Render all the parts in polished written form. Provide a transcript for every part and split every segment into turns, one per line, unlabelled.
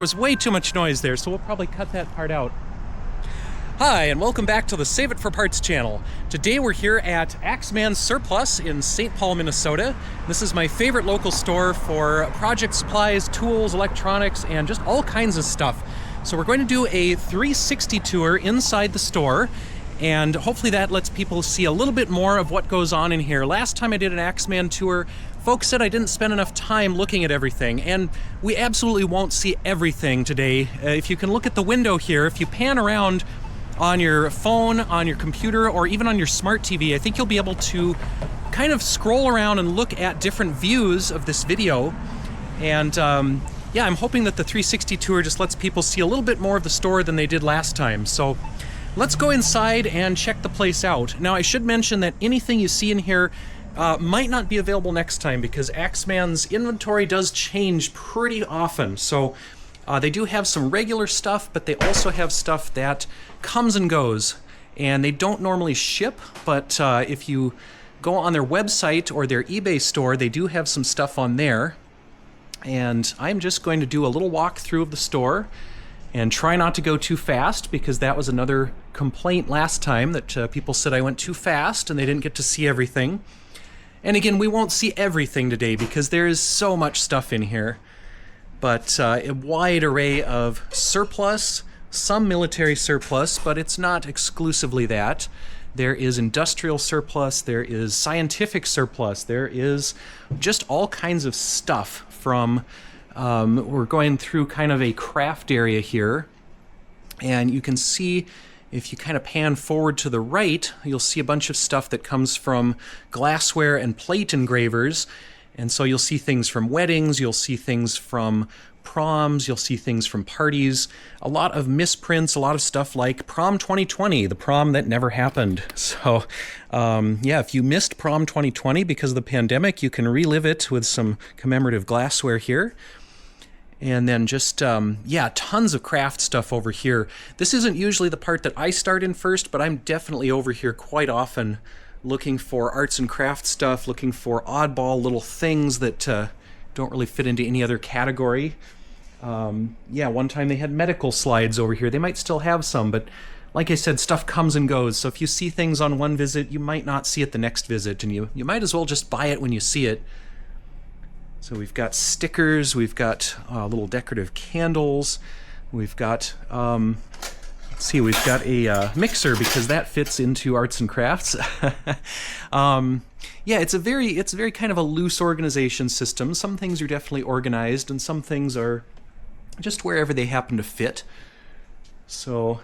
Was way too much noise there, so we'll probably cut that part out. Hi, and welcome back to the Save It for Parts channel. Today we're here at Axeman Surplus in St. Paul, Minnesota. This is my favorite local store for project supplies, tools, electronics, and just all kinds of stuff. So we're going to do a 360 tour inside the store, and hopefully that lets people see a little bit more of what goes on in here. Last time I did an Axeman tour, folks said I didn't spend enough time looking at everything, and we absolutely won't see everything today. If you can look at the window here, if you pan around on your phone, on your computer, or even on your smart TV, I think you'll be able to kind of scroll around and look at different views of this video. And yeah, I'm hoping that the 360 tour just lets people see a little bit more of the store than they did last time. So let's go inside and check the place out. Now, I should mention that anything you see in here might not be available next time, because Axeman's inventory does change pretty often. So they do have some regular stuff, but they also have stuff that comes and goes, and they don't normally ship, but if you go on their website or their eBay store, they do have some stuff on there. And I'm just going to do a little walkthrough of the store and try not to go too fast, because that was another complaint last time, that people said I went too fast and they didn't get to see everything. And again, we won't see everything today because there is so much stuff in here. But a wide array of surplus, some military surplus, but it's not exclusively that. There is industrial surplus, there is scientific surplus, there is just all kinds of stuff from, we're going through kind of a craft area here. And you can see, if you kind of pan forward to the right, you'll see a bunch of stuff that comes from glassware and plate engravers. And so you'll see things from weddings, you'll see things from proms, you'll see things from parties, a lot of misprints, a lot of stuff like Prom 2020, the prom that never happened. So yeah, if you missed Prom 2020 because of the pandemic, you can relive it with some commemorative glassware here. And then just, yeah, tons of craft stuff over here. This isn't usually the part that I start in first, but I'm definitely over here quite often looking for arts and craft stuff, looking for oddball little things that don't really fit into any other category. Yeah, one time they had medical slides over here. They might still have some, but like I said, stuff comes and goes. So if you see things on one visit, you might not see it the next visit, and you might as well just buy it when you see it. So we've got stickers, we've got little decorative candles, we've got, let's see, we've got a mixer, because that fits into arts and crafts. Yeah, it's a very kind of a loose organization system. Some things are definitely organized, and some things are just wherever they happen to fit. So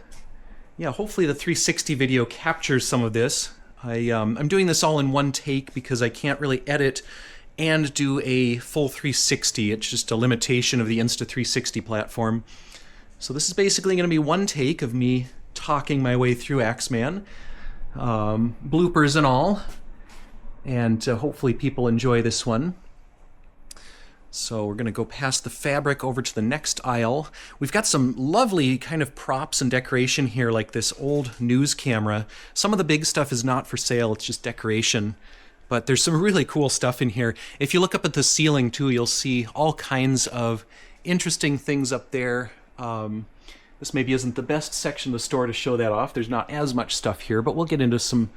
yeah, hopefully the 360 video captures some of this. I'm doing this all in one take because I can't really edit and do a full 360. It's just a limitation of the Insta360 platform. So this is basically going to be one take of me talking my way through Axeman, bloopers and all, and hopefully people enjoy this one. So we're going to go past the fabric over to the next aisle. We've got some lovely kind of props and decoration here, like this old news camera. Some of the big stuff is not for sale, it's just decoration. But there's some really cool stuff in here. If you look up at the ceiling too, you'll see all kinds of interesting things up there. This maybe isn't the best section of the store to show that off. There's not as much stuff here, but we'll get into some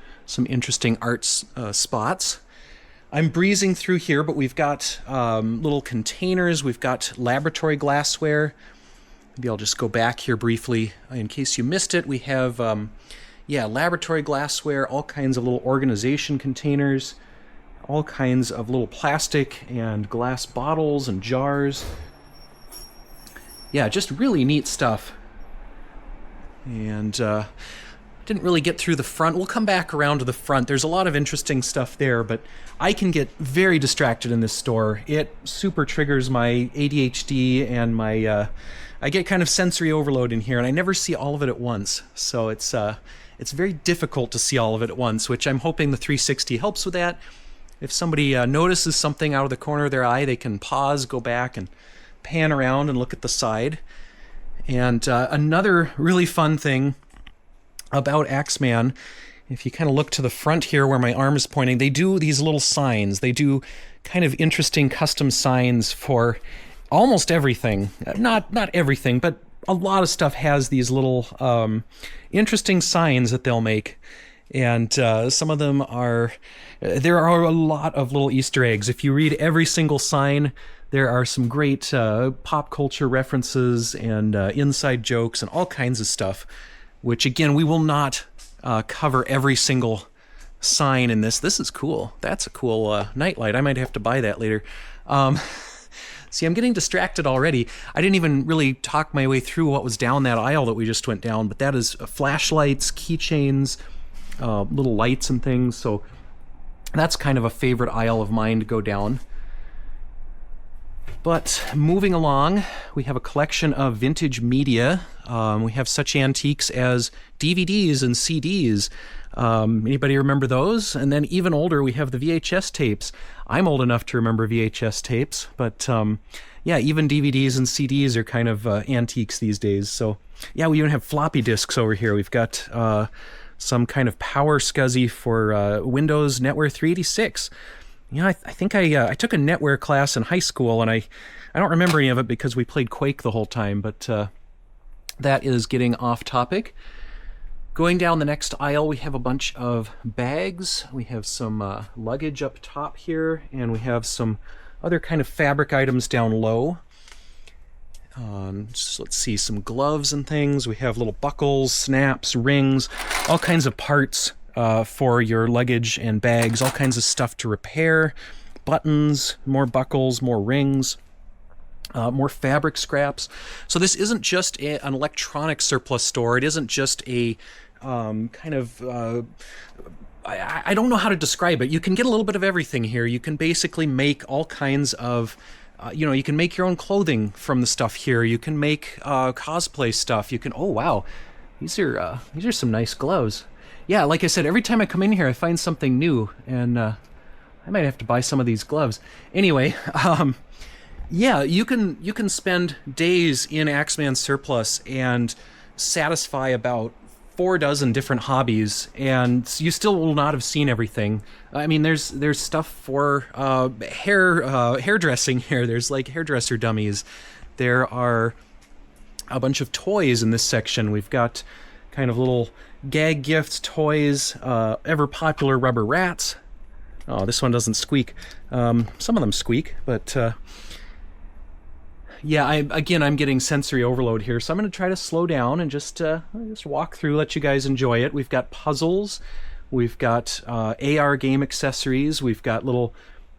interesting arts spots. I'm breezing through here, but we've got little containers. We've got laboratory glassware. Maybe I'll just go back here briefly in case you missed it. We have yeah, laboratory glassware, all kinds of little organization containers, all kinds of little plastic and glass bottles and jars. Yeah, just really neat stuff. And didn't really get through the front. We'll come back around to the front. There's a lot of interesting stuff there, but I can get very distracted in this store. It super triggers my ADHD and my I get kind of sensory overload in here, and I never see all of it at once. So it's very difficult to see all of it at once, which I'm hoping the 360 helps with that. If somebody notices something out of the corner of their eye, they can pause, go back, and pan around and look at the side. And another really fun thing about Axeman, if you kind of look to the front here where my arm is pointing, they do these little signs. They do kind of interesting custom signs for almost everything, not everything, but a lot of stuff has these little interesting signs that they'll make. And some of them are, there are a lot of little Easter eggs. If you read every single sign, there are some great pop culture references and inside jokes and all kinds of stuff, which again, we will not cover every single sign in this. This is cool. That's a cool nightlight. I might have to buy that later. See, I'm getting distracted already. I didn't even really talk my way through what was down that aisle that we just went down, but that is flashlights, keychains, little lights and things. So that's kind of a favorite aisle of mine to go down. But moving along, we have a collection of vintage media. We have such antiques as DVDs and CDs. Anybody remember those? And then even older, we have the VHS tapes. I'm old enough to remember VHS tapes, but yeah, even DVDs and CDs are kind of antiques these days. So yeah, we even have floppy disks over here. We've got some kind of power SCSI for Windows NetWare 386. You know, I think I took a NetWare class in high school, and I don't remember any of it because we played Quake the whole time, but that is getting off topic. Going down the next aisle, we have a bunch of bags. We have some luggage up top here, and we have some other kind of fabric items down low. So let's see, some gloves and things. We have little buckles, snaps, rings, all kinds of parts for your luggage and bags, all kinds of stuff to repair, buttons, more buckles, more rings. More fabric scraps. So this isn't just an electronic surplus store. It isn't just a kind of... I don't know how to describe it. You can get a little bit of everything here. You can basically make all kinds of... you can make your own clothing from the stuff here. You can make cosplay stuff. You can... Oh, wow. These are some nice gloves. Yeah, like I said, every time I come in here, I find something new. And I might have to buy some of these gloves. Anyway... yeah, you can spend days in Axeman Surplus and satisfy about 4 dozen different hobbies, and you still will not have seen everything. I mean, there's stuff for hairdressing here. There's like hairdresser dummies. There are a bunch of toys in this section. We've got kind of little gag gifts, toys, ever popular rubber rats. Oh, this one doesn't squeak. Some of them squeak, but... yeah, I'm getting sensory overload here, so I'm going to try to slow down and just walk through, let you guys enjoy it. We've got puzzles, we've got AR game accessories, we've got little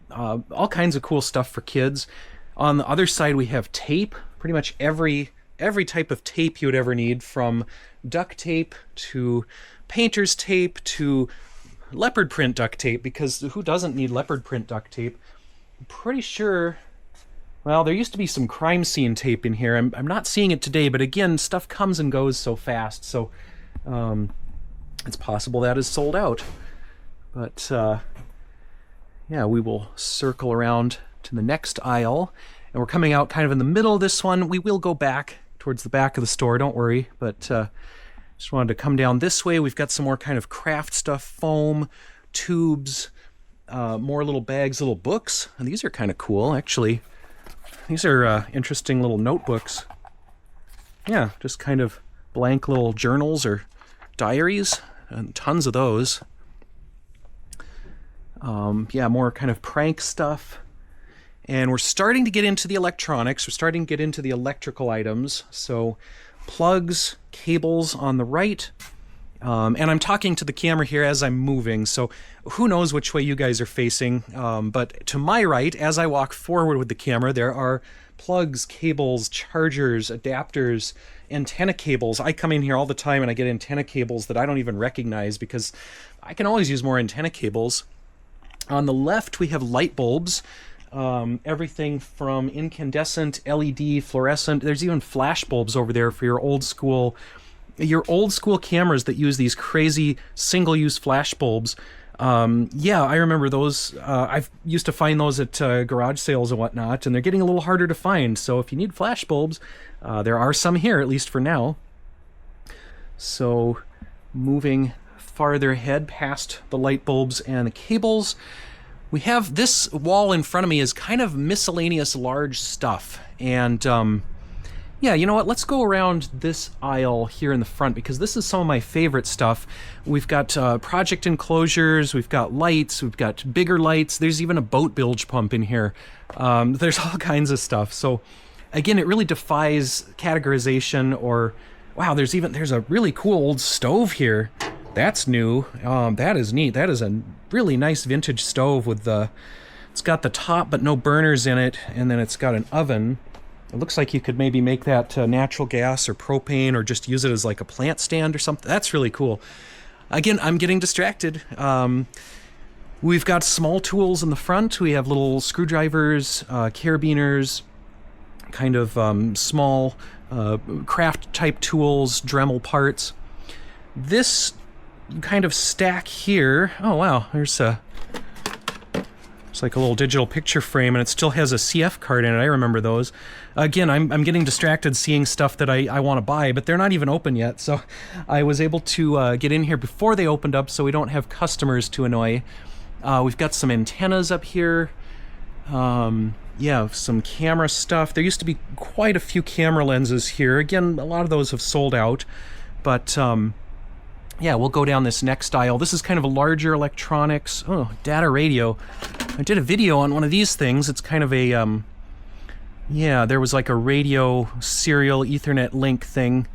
all kinds of cool stuff for kids. On the other side, we have tape, pretty much every type of tape you would ever need, from duct tape to painter's tape to leopard print duct tape, because who doesn't need leopard print duct tape? I'm pretty sure... Well, there used to be some crime scene tape in here. I'm not seeing it today, but again, stuff comes and goes so fast, so it's possible that is sold out. But yeah, we will circle around to the next aisle, and we're coming out kind of in the middle of this one. We will go back towards the back of the store, don't worry, but just wanted to come down this way. We've got some more kind of craft stuff, foam, tubes, more little bags, little books, and these are kind of cool, actually. These are interesting little notebooks. Yeah, just kind of blank little journals or diaries, and tons of those. Yeah, more kind of prank stuff. And we're starting to get into the electronics. We're starting to get into the electrical items. So plugs, cables on the right. And I'm talking to the camera here as I'm moving, so who knows which way you guys are facing. But to my right, as I walk forward with the camera, there are plugs, cables, chargers, adapters, antenna cables. I come in here all the time and I get antenna cables that I don't even recognize because I can always use more antenna cables. On the left, we have light bulbs. Everything from incandescent, LED, fluorescent. There's even flash bulbs over there for your old school cameras that use these crazy single-use flash bulbs. Yeah, I remember those. I've used to find those at garage sales and whatnot, and they're getting a little harder to find. So if you need flash bulbs, there are some here, at least for now. So moving farther ahead past the light bulbs and the cables, We have this wall in front of me is kind of miscellaneous large stuff. And yeah, you know what? Let's go around this aisle here in the front because this is some of my favorite stuff. We've got project enclosures, we've got lights, we've got bigger lights. There's even a boat bilge pump in here. There's all kinds of stuff. So again, it really defies categorization. Or wow, there's a really cool old stove here. That's new. That is neat. That is a really nice vintage stove with it's got the top but no burners in it, and then it's got an oven. It looks like you could maybe make that natural gas or propane, or just use it as like a plant stand or something. That's really cool. Again, I'm getting distracted. We've got small tools in the front. We have little screwdrivers, carabiners, kind of small craft type tools, Dremel parts. This kind of stack here, oh wow, it's like a little digital picture frame, and it still has a CF card in it. I remember those. Again, I'm getting distracted seeing stuff that I want to buy, but they're not even open yet, so I was able to get in here before they opened up so we don't have customers to annoy. We've got some antennas up here. Yeah, some camera stuff. There used to be quite a few camera lenses here. Again, a lot of those have sold out, but yeah, we'll go down this next aisle. This is kind of a larger electronics. Oh, data radio. I did a video on one of these things. It's kind of a, yeah, there was like a radio serial Ethernet link thing.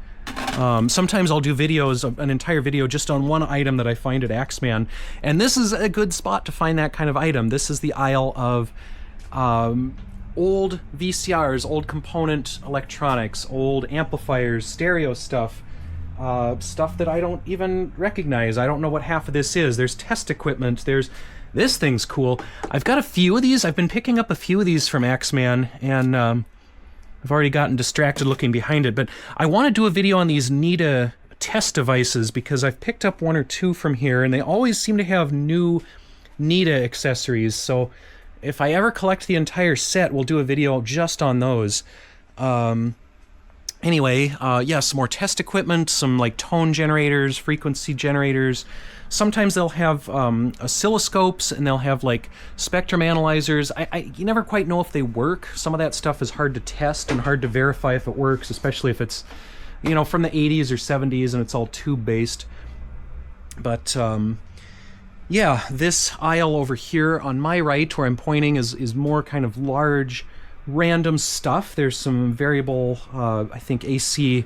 Sometimes I'll do videos, an entire video just on one item that I find at Axeman. And this is a good spot to find that kind of item. This is the aisle of old VCRs, old component electronics, old amplifiers, stereo stuff. Stuff that I don't even recognize. I don't know what half of this is. There's test equipment. This thing's cool. I've got a few of these. I've been picking up a few of these from Axeman, and I've already gotten distracted looking behind it. But I want to do a video on these NITA test devices because I've picked up one or two from here, and they always seem to have new NITA accessories. So if I ever collect the entire set, we'll do a video just on those. Anyway, yeah, some more test equipment, some like tone generators, frequency generators. Sometimes they'll have oscilloscopes, and they'll have like spectrum analyzers. You never quite know if they work. Some of that stuff is hard to test and hard to verify if it works, especially if it's, you know, from the 80s or 70s and it's all tube-based. But yeah, this aisle over here on my right, where I'm pointing, is more kind of large, random stuff. There's some variable, I think, AC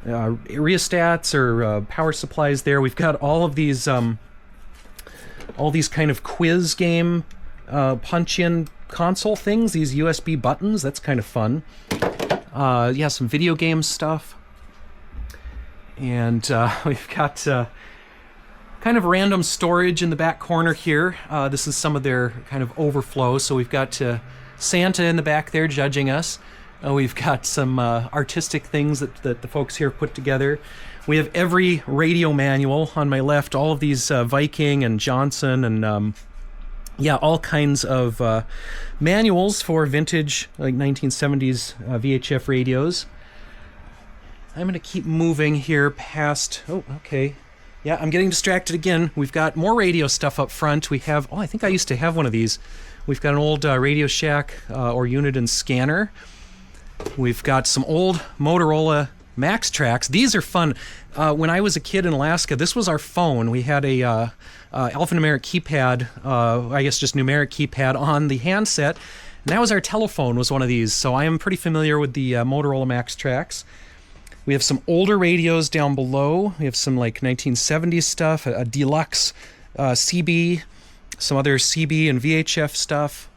rheostats or power supplies there. We've got all these kind of quiz game punch-in console things, these USB buttons. That's kind of fun. Yeah, some video game stuff. And we've got kind of random storage in the back corner here. This is some of their kind of overflow. So we've got Santa in the back there judging us. We've got some artistic things that the folks here put together. We have every radio manual on my left, all of these Viking and Johnson and yeah, all kinds of manuals for vintage, like 1970s VHF radios. I'm going to keep moving here past... Oh, okay. Yeah, I'm getting distracted again. We've got more radio stuff up front. We have... Oh, I think I used to have one of these. We've got an old Radio Shack or Uniden scanner. We've got some old Motorola Max Tracks. These are fun. When I was a kid in Alaska, this was our phone. We had a alphanumeric keypad, I guess just numeric keypad on the handset. And that was our telephone, was one of these. So I am pretty familiar with the Motorola Max Tracks. We have some older radios down below. We have some like 1970s stuff, a deluxe CB, some other CB and VHF stuff.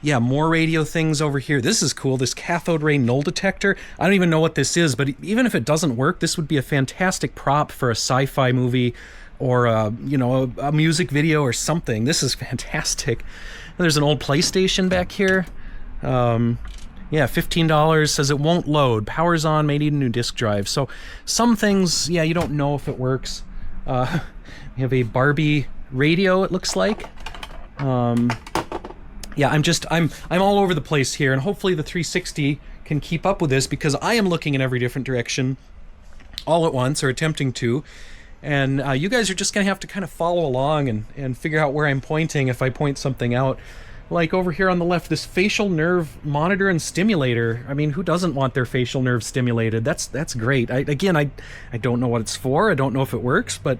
Yeah, more radio things over here. This is cool, this cathode ray null detector. I don't even know what this is, but even if it doesn't work, this would be a fantastic prop for a sci-fi movie or you know, a music video or something. This is fantastic. There's an old PlayStation back here. Yeah, $15, says it won't load. Power's on, may need a new disk drive. So some things, yeah, you don't know if it works. We have a Barbie radio, it looks like. Yeah, I'm all over the place here, and hopefully the 360 can keep up with this because I am looking in every different direction all at once, or attempting to. And you guys are just going to have to kind of follow along and figure out where I'm pointing if I point something out. Like over here on the left, this facial nerve monitor and stimulator. I mean, who doesn't want their facial nerve stimulated? That's great. I don't know what it's for. I don't know if it works, but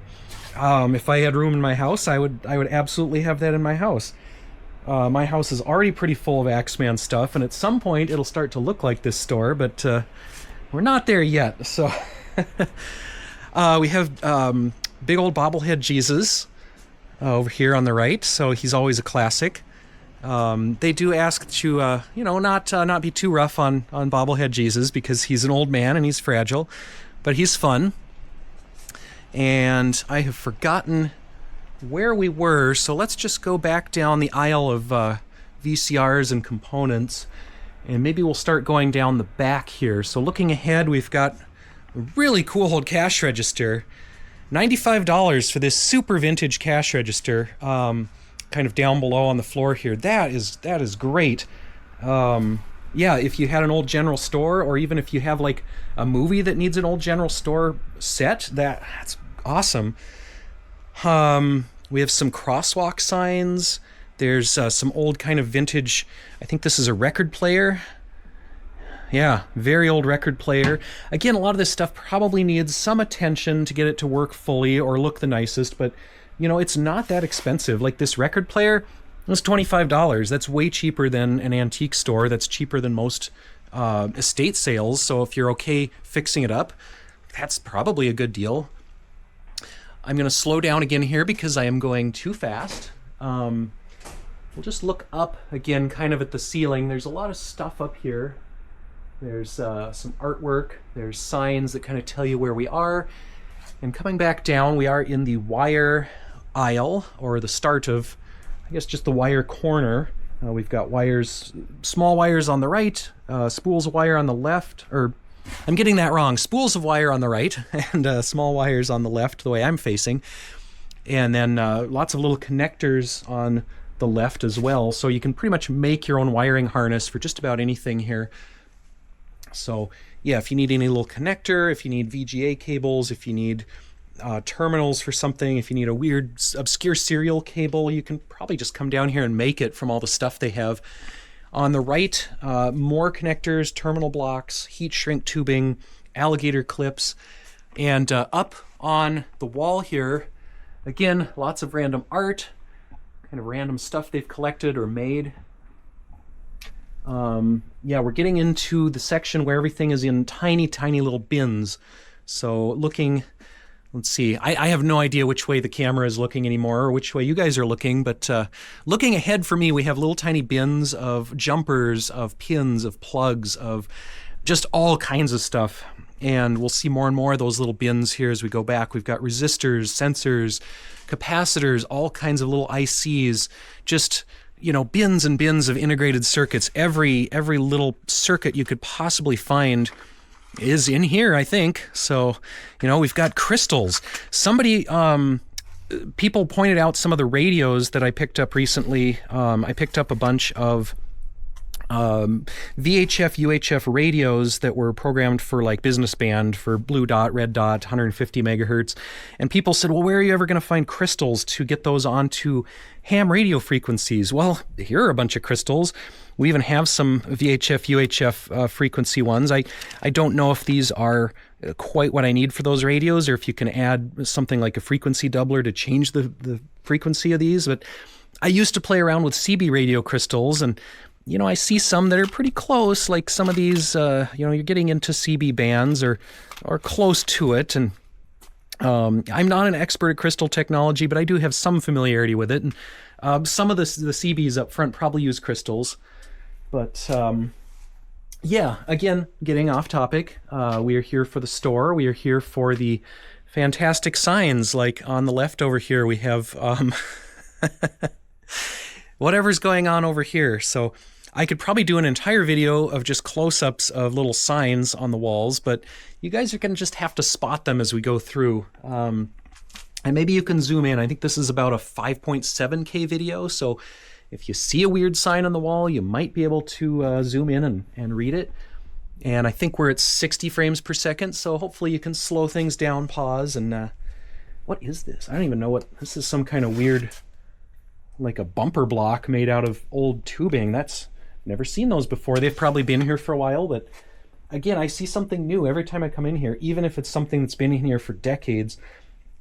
if I had room in my house, I would absolutely have that in my house. My house is already pretty full of Axeman stuff, and at some point it'll start to look like this store, but we're not there yet. So we have big old bobblehead Jesus over here on the right, so he's always a classic. They do ask to, not be too rough on bobblehead Jesus because he's an old man and he's fragile, but he's fun. And I have forgotten where we were, so let's just go back down the aisle of VCRs and components, and maybe we'll start going down the back here. So looking ahead, we've got a really cool old cash register. $95 for this super vintage cash register. Kind of down below on the floor here. That is great. Yeah, if you had an old general store, or even if you have like a movie that needs an old general store set, that's awesome. We have some crosswalk signs. There's some old kind of vintage, I think this is a record player. Yeah, very old record player. Again, a lot of this stuff probably needs some attention to get it to work fully or look the nicest, but it's not that expensive. Like this record player was $25. That's way cheaper than an antique store. That's cheaper than most estate sales. So if you're okay fixing it up, that's probably a good deal. I'm going to slow down again here because I am going too fast. We'll just look up again kind of at the ceiling. There's a lot of stuff up here. There's some artwork. There's signs that kind of tell you where we are. And coming back down, we are in the wire aisle, or the start of, I guess, just the wire corner. We've got wires, small wires on the right, spools of wire on the left, or I'm getting that wrong, spools of wire on the right, and small wires on the left, the way I'm facing. And then lots of little connectors on the left as well, so you can pretty much make your own wiring harness for just about anything here. So yeah, if you need any little connector, if you need VGA cables, if you need terminals for something, if you need a weird obscure serial cable, you can probably just come down here and make it from all the stuff they have. On the right, more connectors, terminal blocks, heat shrink tubing, alligator clips, and up on the wall here, again, lots of random art, kind of random stuff they've collected or made. Yeah, we're getting into the section where everything is in tiny, tiny little bins. So looking, let's see, I have no idea which way the camera is looking anymore or which way you guys are looking, but looking ahead for me, we have little tiny bins of jumpers, of pins, of plugs, of just all kinds of stuff. And we'll see more and more of those little bins here as we go back. We've got resistors, sensors, capacitors, all kinds of little ICs, just bins and bins of integrated circuits. Every little circuit you could possibly find is in here, I think. So, we've got crystals. People pointed out some of the radios that I picked up recently. I picked up a bunch of VHF, UHF radios that were programmed for like business band, for blue dot, red dot, 150 megahertz. And people said, well, where are you ever going to find crystals to get those onto ham radio frequencies? Well, here are a bunch of crystals. We even have some VHF, UHF frequency ones. I don't know if these are quite what I need for those radios, or if you can add something like a frequency doubler to change the frequency of these. But I used to play around with CB radio crystals, and I see some that are pretty close, like some of these, you're getting into CB bands or close to it. And I'm not an expert at crystal technology, but I do have some familiarity with it. And some of the CBs up front probably use crystals. But yeah, again, getting off topic. We are here for the store. We are here for the fantastic signs. Like on the left over here, we have whatever's going on over here. So I could probably do an entire video of just close-ups of little signs on the walls, but you guys are going to just have to spot them as we go through. And maybe you can zoom in. I think this is about a 5.7K video, so if you see a weird sign on the wall, you might be able to zoom in and read it. And I think we're at 60 frames per second, so hopefully you can slow things down, pause, and What is this? I don't even know what this is. Some kind of weird, like a bumper block made out of old tubing. That's never seen those before. They've probably been here for a while, but again, I see something new every time I come in here, even if it's something that's been in here for decades.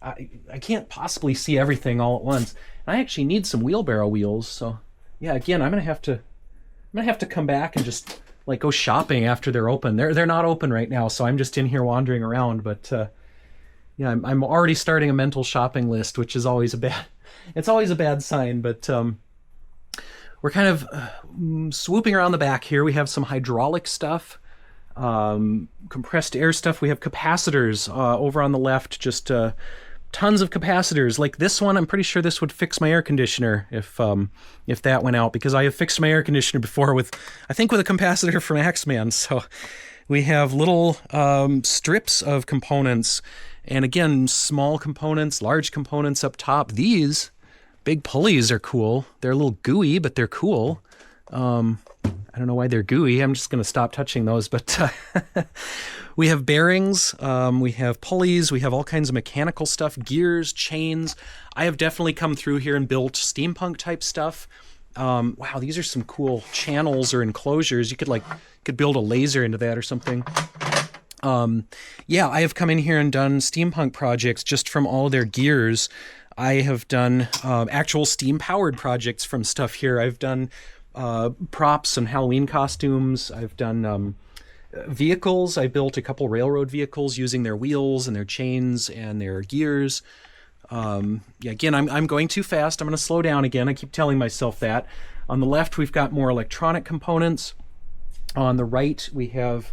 I can't possibly see everything all at once. And I actually need some wheelbarrow wheels, so yeah, again, I'm gonna have to come back and just like go shopping after they're open. They're not open right now, so I'm just in here wandering around, but yeah, I'm already starting a mental shopping list, which is always a bad sign, but we're kind of swooping around the back here. We have some hydraulic stuff, compressed air stuff. We have capacitors over on the left, just tons of capacitors. Like this one, I'm pretty sure this would fix my air conditioner if that went out, because I have fixed my air conditioner before with, I think, with a capacitor from Axeman. So we have little strips of components, and again, small components, large components up top. These big pulleys are cool. They're a little gooey, but they're cool. I don't know why they're gooey. I'm just going to stop touching those, but we have bearings, we have pulleys, we have all kinds of mechanical stuff, gears, chains. I have definitely come through here and built steampunk type stuff. Wow, these are some cool channels or enclosures. You could build a laser into that or something. Yeah, I have come in here and done steampunk projects just from all their gears. I have done actual steam-powered projects from stuff here. I've done props and Halloween costumes. I've done vehicles. I built a couple railroad vehicles using their wheels and their chains and their gears. Yeah, again, I'm going too fast. I'm going to slow down again. I keep telling myself that. On the left, we've got more electronic components. On the right, we have,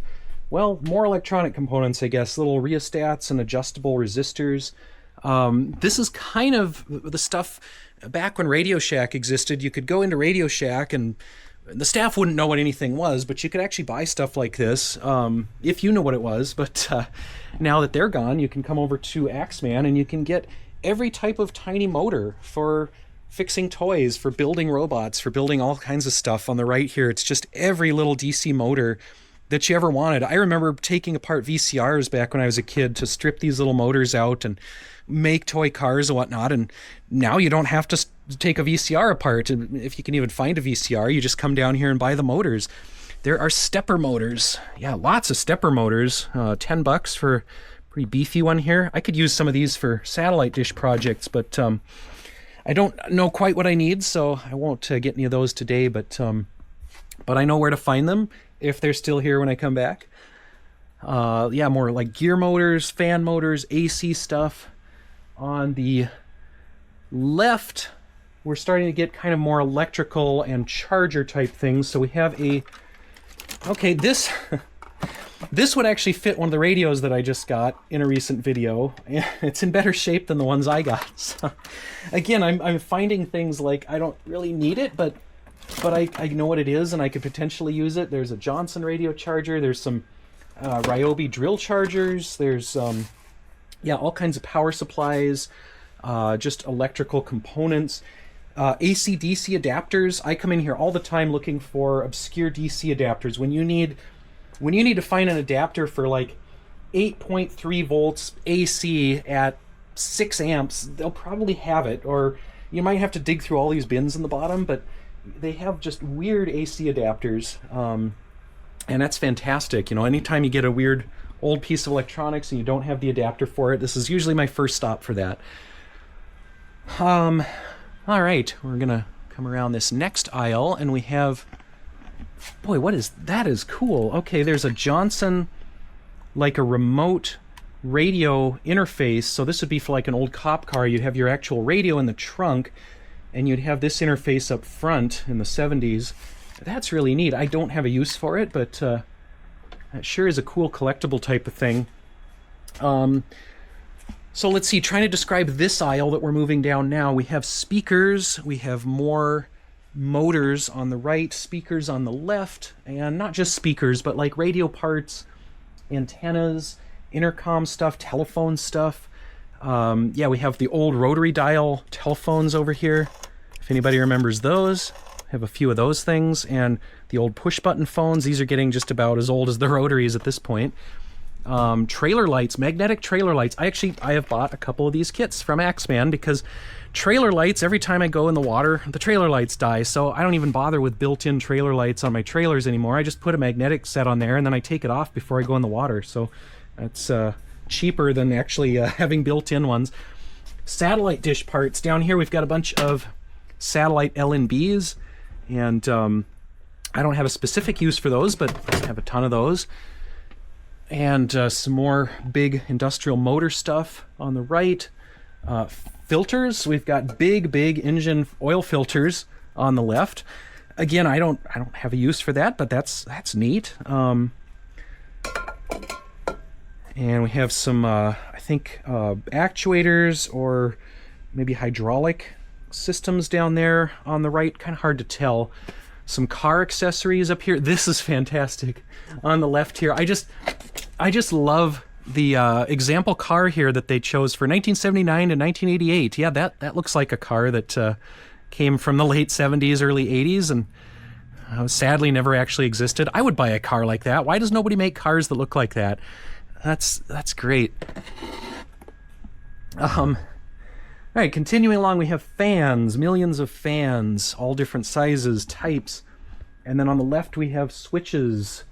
well, more electronic components, I guess, little rheostats and adjustable resistors. This is kind of the stuff back when Radio Shack existed. You could go into Radio Shack and the staff wouldn't know what anything was, but you could actually buy stuff like this if you know what it was. But now that they're gone, you can come over to Axeman and you can get every type of tiny motor for fixing toys, for building robots, for building all kinds of stuff. On the right here, it's just every little DC motor that you ever wanted. I remember taking apart VCRs back when I was a kid to strip these little motors out and make toy cars and whatnot, and now you don't have to take a VCR apart. If you can even find a VCR, you just come down here and buy the motors. There are stepper motors. Yeah, lots of stepper motors. $10 for a pretty beefy one here. I could use some of these for satellite dish projects, but I don't know quite what I need, so I won't get any of those today, but I know where to find them if they're still here when I come back. Yeah, more like gear motors, fan motors, AC stuff. On the left, we're starting to get kind of more electrical and charger type things. So we have okay, this would actually fit one of the radios that I just got in a recent video. It's in better shape than the ones I got. So, again, I'm finding things like I don't really need it, but I know what it is and I could potentially use it. There's a Johnson radio charger. There's some Ryobi drill chargers. There's yeah, all kinds of power supplies, just electrical components, AC/DC adapters. I come in here all the time looking for obscure DC adapters. When you need to find an adapter for like 8.3 volts AC at 6 amps, they'll probably have it, or you might have to dig through all these bins in the bottom, but they have just weird AC adapters, and that's fantastic. You know, anytime you get a weird old piece of electronics and you don't have the adapter for it, this is usually my first stop for that. All right, we're gonna come around this next aisle and we have, boy, what is that? Is cool. Okay, there's a Johnson, like a remote radio interface. So this would be for like an old cop car. You'd have your actual radio in the trunk and you'd have this interface up front in the 70s. That's really neat. I don't have a use for it, but that sure is a cool collectible type of thing. So let's see, trying to describe this aisle that we're moving down now. We have speakers, we have more motors on the right, speakers on the left, and not just speakers, but like radio parts, antennas, intercom stuff, telephone stuff. Yeah, we have the old rotary dial telephones over here, if anybody remembers those. I have a few of those things, and the old push button phones. These are getting just about as old as the rotaries at this point. trailer lights, magnetic trailer lights. I have bought a couple of these kits from Axeman because trailer lights, every time I go in the water, the trailer lights die. So I don't even bother with built-in trailer lights on my trailers anymore. I just put a magnetic set on there and then I take it off before I go in the water. So that's cheaper than actually having built-in ones. Satellite dish parts. Down here we've got a bunch of satellite LNBs, and I don't have a specific use for those, but I have a ton of those. And some more big industrial motor stuff on the right. Filters. We've got big engine oil filters on the left. Again, I don't have a use for that, but that's neat. And we have some I think actuators or maybe hydraulic systems down there on the right. Kind of hard to tell. Some car accessories up here. This is fantastic. On the left here, I just love the example car here that they chose for 1979 to 1988. Yeah, that looks like a car that came from the late 70s, early 80s, and sadly never actually existed. I would buy a car like that. Why does nobody make cars that look like that? That's great. All right, continuing along, we have fans, millions of fans, all different sizes, types. And then on the left we have switches.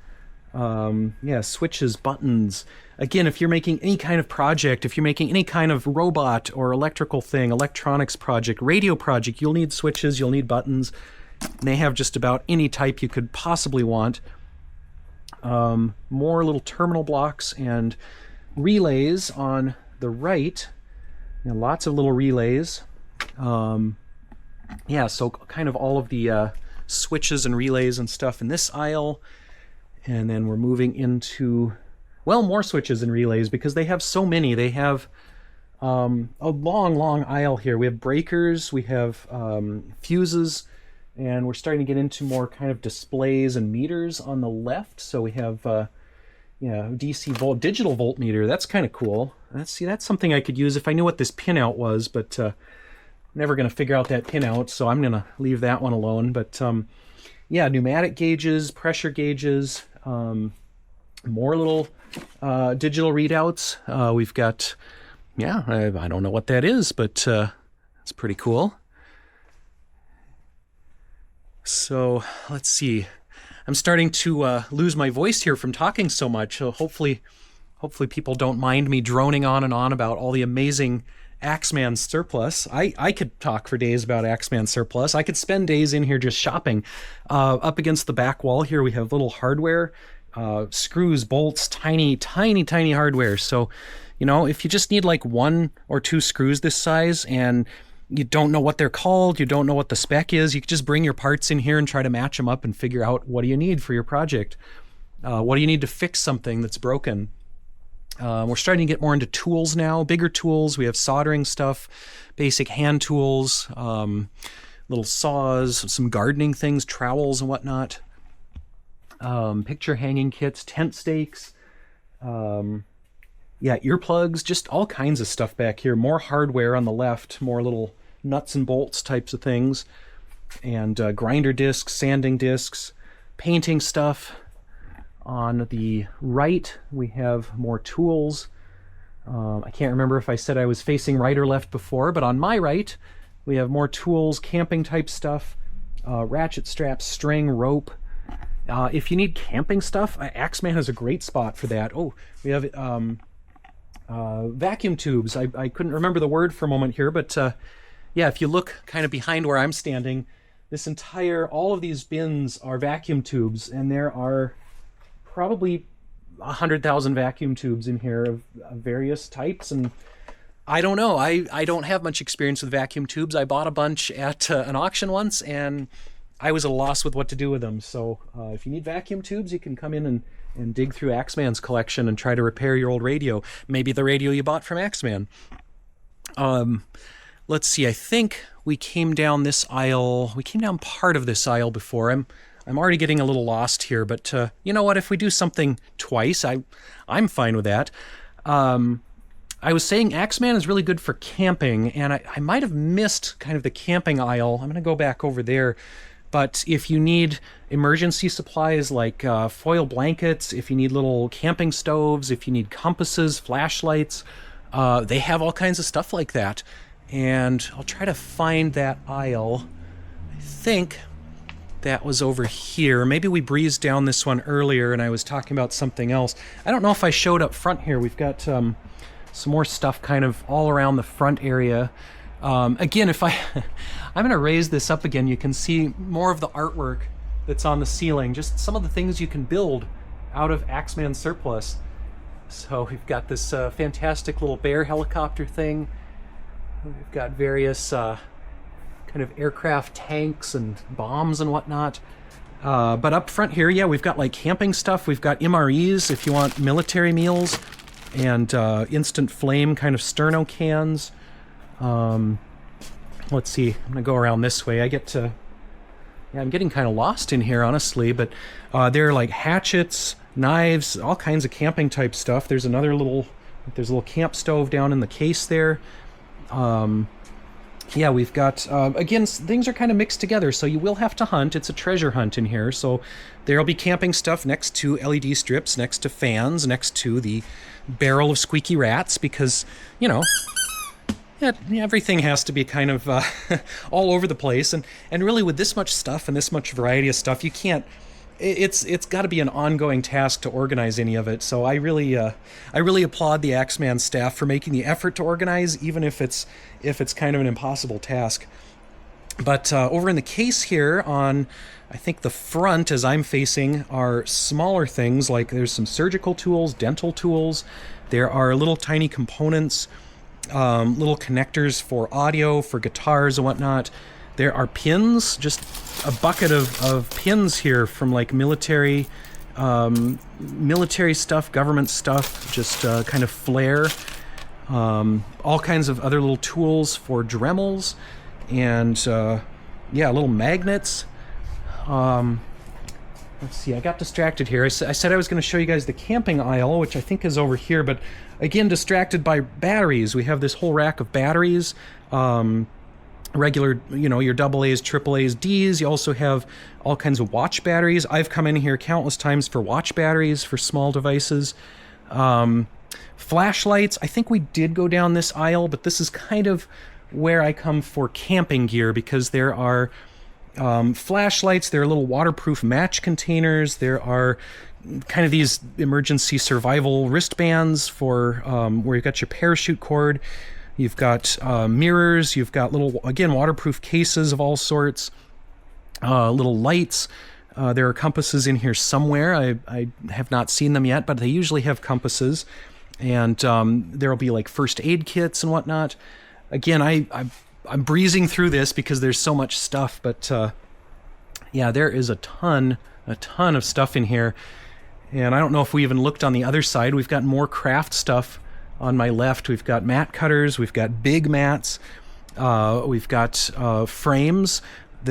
Switches, buttons. Again, if you're making any kind of project, if you're making any kind of robot or electrical thing, electronics project, radio project, you'll need switches, you'll need buttons. They have just about any type you could possibly want. More little terminal blocks and relays on the right. Lots of little relays. So kind of all of the switches and relays and stuff in this aisle. And then we're moving into, well, more switches and relays because they have so many. They have a long aisle here. We have breakers, we have fuses, and we're starting to get into more kind of displays and meters on the left. So we have DC volt, digital voltmeter. That's kind of cool. That's something I could use if I knew what this pinout was, but never going to figure out that pinout, so I'm going to leave that one alone. But pneumatic gauges, pressure gauges, more little digital readouts. We've got, I don't know what that is, but it's pretty cool. So let's see. I'm starting to lose my voice here from talking so much. So hopefully people don't mind me droning on and on about all the amazing Axeman surplus. I could talk for days about Axeman surplus. I could spend days in here just shopping. Up against the back wall here we have little hardware, screws, bolts, tiny hardware. So, if you just need like 1 or 2 screws this size and you don't know what they're called, you don't know what the spec is, you can just bring your parts in here and try to match them up and figure out what do you need for your project. What do you need to fix something that's broken? We're starting to get more into tools now, bigger tools. We have soldering stuff, basic hand tools, little saws, some gardening things, trowels and whatnot, picture hanging kits, tent stakes, earplugs, just all kinds of stuff back here. More hardware on the left, more little nuts and bolts types of things, and grinder discs, sanding discs, painting stuff. On the right, we have more tools. I can't remember if I said I was facing right or left before, but on my right, we have more tools, camping type stuff, ratchet straps, string, rope. If you need camping stuff, Axeman has a great spot for that. Oh, we have vacuum tubes. I couldn't remember the word for a moment here, but if you look kind of behind where I'm standing, all of these bins are vacuum tubes, and there are probably 100,000 vacuum tubes in here of various types. And I don't know, I don't have much experience with vacuum tubes. I bought a bunch at an auction once and I was at a loss with what to do with them. So if you need vacuum tubes, you can come in and dig through Axeman's collection and try to repair your old radio. Maybe the radio you bought from Axeman. Let's see, I think we came down this aisle. We came down part of this aisle before. I'm already getting a little lost here, but you know what? If we do something twice, I'm fine with that. I was saying Axeman is really good for camping, and I might have missed kind of the camping aisle. I'm going to go back over there. But if you need emergency supplies like foil blankets, if you need little camping stoves, if you need compasses, flashlights, they have all kinds of stuff like that. And I'll try to find that aisle. I think that was over here. Maybe we breezed down this one earlier and I was talking about something else. I don't know if I showed up front here. We've got some more stuff kind of all around the front area. Again, if I'm going to raise this up again, you can see more of the artwork that's on the ceiling, just some of the things you can build out of Axeman surplus. So we've got this fantastic little bear helicopter thing. We've got various kind of aircraft tanks and bombs and whatnot. But up front here, yeah, we've got like camping stuff. We've got MREs if you want military meals, and instant flame kind of sterno cans. Let's see, I'm gonna go around this way. Yeah, I'm getting kind of lost in here, honestly, but there are like hatchets, knives, all kinds of camping type stuff. There's a little camp stove down in the case there. Yeah, we've got, again, things are kind of mixed together, so you will have to hunt. It's a treasure hunt in here, so there'll be camping stuff next to LED strips, next to fans, next to the barrel of squeaky rats, because, you know, yeah, everything has to be kind of all over the place, and really with this much stuff and this much variety of stuff, you can't, it's got to be an ongoing task to organize any of it. So I really applaud the Axeman staff for making the effort to organize, even if it's kind of an impossible task. But over in the case here on, I think the front as I'm facing, are smaller things, like there's some surgical tools, dental tools, there are little tiny components, little connectors for audio, for guitars and whatnot. There are pins, just a bucket of pins here from like military stuff, government stuff, just kind of flair. All kinds of other little tools for Dremels, and yeah, little magnets. Let's see, I got distracted here. I said I was going to show you guys the camping aisle, which I think is over here, but again, distracted by batteries. We have this whole rack of batteries. Regular, you know, your AA's, AAA's, D's. You also have all kinds of watch batteries. I've come in here countless times for watch batteries for small devices. Flashlights. I think we did go down this aisle, but this is kind of where I come for camping gear, because there are flashlights, there are little waterproof match containers, there are kind of these emergency survival wristbands for where you've got your parachute cord. You've got mirrors, you've got little, again, waterproof cases of all sorts, little lights. There are compasses in here somewhere. I have not seen them yet, but they usually have compasses. And there'll be like first aid kits and whatnot. Again, I'm breezing through this because there's so much stuff, but yeah, there is a ton of stuff in here. And I don't know if we even looked on the other side. We've got more craft stuff. On my left, we've got mat cutters, we've got big mats, we've got frames.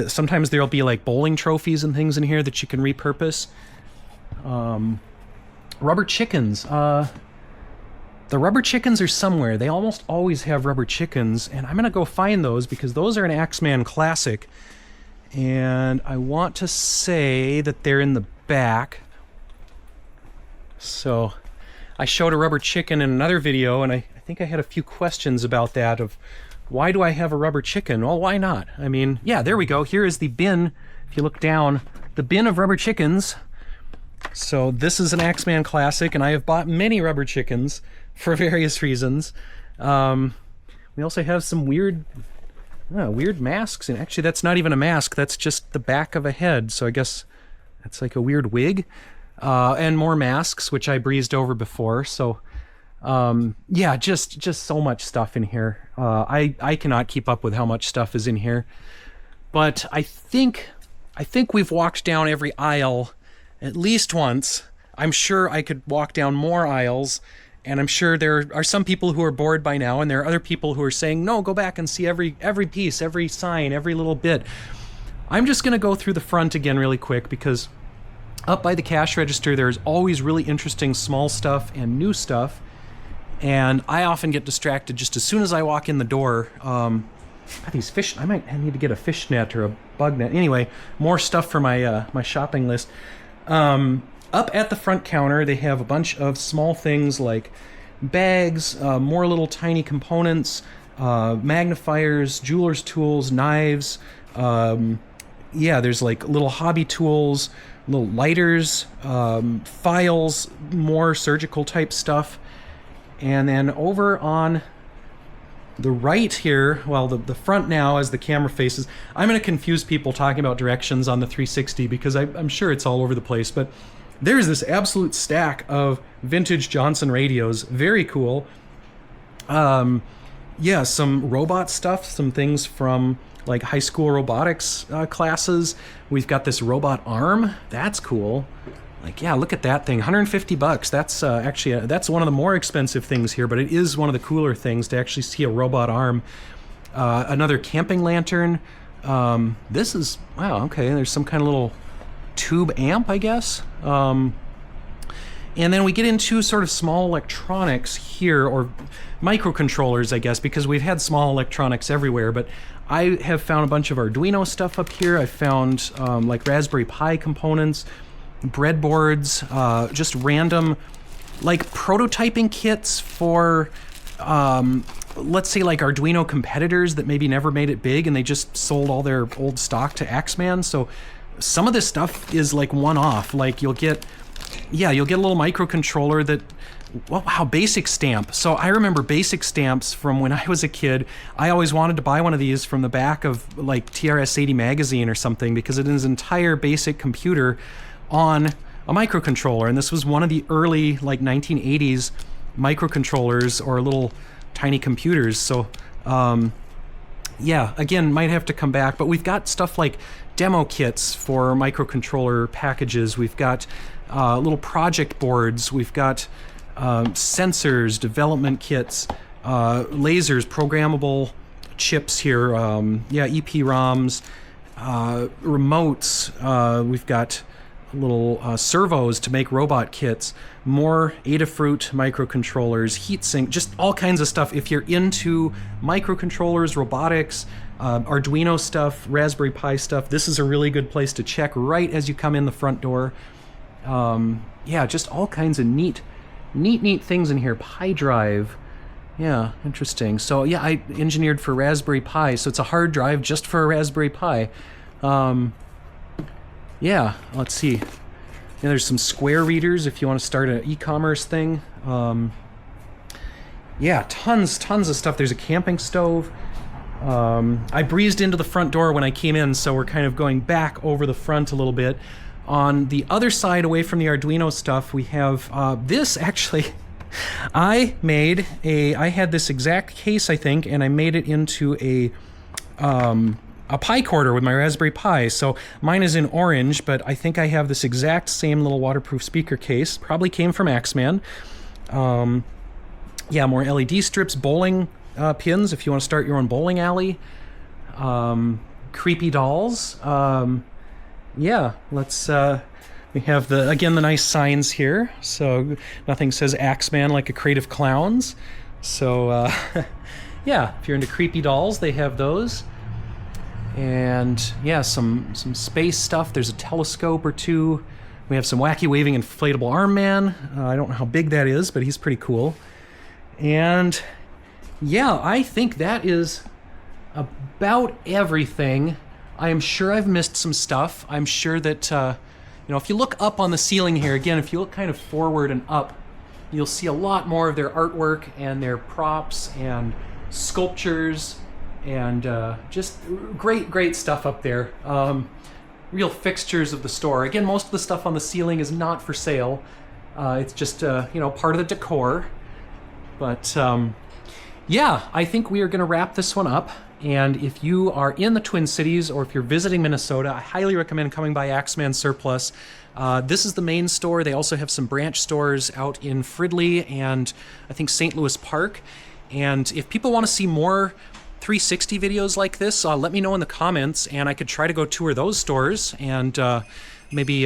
Sometimes there'll be like bowling trophies and things in here that you can repurpose. Rubber chickens. The rubber chickens are somewhere. They almost always have rubber chickens, and I'm going to go find those because those are an Axeman classic. And I want to say that they're in the back. So I showed a rubber chicken in another video, and I think I had a few questions about that, of why do I have a rubber chicken? Well, why not? I mean, yeah, there we go. Here is the bin. If you look down, the bin of rubber chickens. So this is an Axeman classic, and I have bought many rubber chickens for various reasons. We also have some weird masks, and actually that's not even a mask. That's just the back of a head, so I guess that's like a weird wig. And more masks, which I breezed over before. So, yeah, just so much stuff in here. I cannot keep up with how much stuff is in here. But I think we've walked down every aisle at least once. I'm sure I could walk down more aisles, and I'm sure there are some people who are bored by now, and there are other people who are saying, no, go back and see every piece, every sign, every little bit. I'm just going to go through the front again really quick, because up by the cash register, there's always really interesting small stuff and new stuff, and I often get distracted just as soon as I walk in the door. God, these fish, I might need to get a fish net or a bug net. Anyway, more stuff for my my shopping list. Up at the front counter, they have a bunch of small things like bags, more little tiny components, magnifiers, jeweler's tools, knives. Yeah, there's like little hobby tools, little lighters, files, more surgical type stuff. And then over on the right here, well, the front now as the camera faces, I'm going to confuse people talking about directions on the 360 because I'm sure it's all over the place, but there's this absolute stack of vintage Johnson radios. Very cool. Yeah, some robot stuff, some things from like high school robotics classes. We've got this robot arm. That's cool. Like, yeah, look at that thing, 150 bucks. That's actually, that's one of the more expensive things here, but it is one of the cooler things to actually see a robot arm. Another camping lantern. This is, wow, okay, there's some kind of little tube amp, I guess. And then we get into sort of small electronics here, or microcontrollers, I guess, because we've had small electronics everywhere, but I have found a bunch of Arduino stuff up here. I found like Raspberry Pi components, breadboards, just random like prototyping kits for let's say like Arduino competitors that maybe never made it big and they just sold all their old stock to Axeman. So some of this stuff is like one-off. Like you'll get a little microcontroller that, wow, basic stamp. So I remember basic stamps from when I was a kid. I always wanted to buy one of these from the back of like TRS-80 magazine or something because it is an entire basic computer on a microcontroller. And this was one of the early like 1980s microcontrollers or little tiny computers. So yeah, again, might have to come back, but we've got stuff like demo kits for microcontroller packages. We've got little project boards. We've got sensors, development kits, lasers, programmable chips here, EPROMs, remotes. We've got little servos to make robot kits, more Adafruit microcontrollers, heatsink, just all kinds of stuff. If you're into microcontrollers, robotics, Arduino stuff, Raspberry Pi stuff, this is a really good place to check right as you come in the front door. Yeah, just all kinds of neat things in here. Pi drive. Yeah, interesting. So yeah, I engineered for Raspberry Pi, so it's a hard drive just for a Raspberry Pi. Yeah, let's see. Yeah, there's some Square readers if you want to start an e-commerce thing. Yeah, tons of stuff. There's a camping stove. I breezed into the front door when I came in, so we're kind of going back over the front a little bit. On the other side, away from the Arduino stuff, we have this actually. I had this exact case, I think, and I made it into a Pi quarter with my Raspberry Pi. So mine is in orange, but I think I have this exact same little waterproof speaker case. Probably came from Axeman. Yeah, more LED strips, bowling pins if you want to start your own bowling alley. Creepy dolls. Yeah, let's, we have the nice signs here. So nothing says Axeman like a crate of clowns. So, yeah, if you're into creepy dolls, they have those. And yeah, some space stuff. There's a telescope or two. We have some wacky waving inflatable arm man. I don't know how big that is, but he's pretty cool. And yeah, I think that is about everything. I am sure I've missed some stuff. I'm sure that, you know, if you look up on the ceiling here, again, if you look kind of forward and up, you'll see a lot more of their artwork and their props and sculptures and just great stuff up there. Real fixtures of the store. Again, most of the stuff on the ceiling is not for sale. It's just, you know, part of the decor. But yeah, I think we are going to wrap this one up. And if you are in the Twin Cities or if you're visiting Minnesota, I highly recommend coming by Axeman Surplus. This is the main store. They also have some branch stores out in Fridley and I think St. Louis Park. And if people want to see more 360 videos like this, let me know in the comments and I could try to go tour those stores and maybe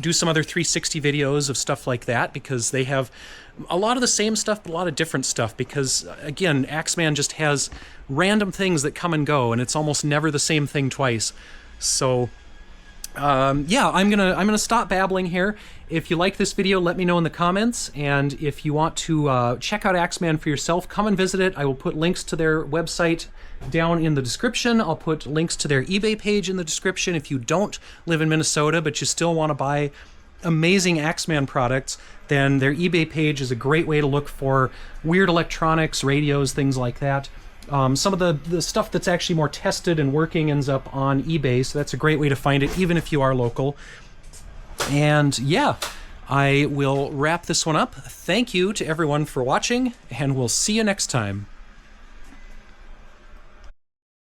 do some other 360 videos of stuff like that, because they have a lot of the same stuff, but a lot of different stuff, because again, Axeman just has random things that come and go, and it's almost never the same thing twice. So yeah, I'm gonna stop babbling here. If you like this video, let me know in the comments, and if you want to check out Axeman for yourself, come and visit it. I will put links to their website down in the description. I'll put links to their eBay page in the description. If you don't live in Minnesota but you still want to buy amazing Axeman products, then their eBay page is a great way to look for weird electronics, radios, things like that. Some of the stuff that's actually more tested and working ends up on eBay, so that's a great way to find it, even if you are local. And yeah, I will wrap this one up. Thank you to everyone for watching, and we'll see you next time.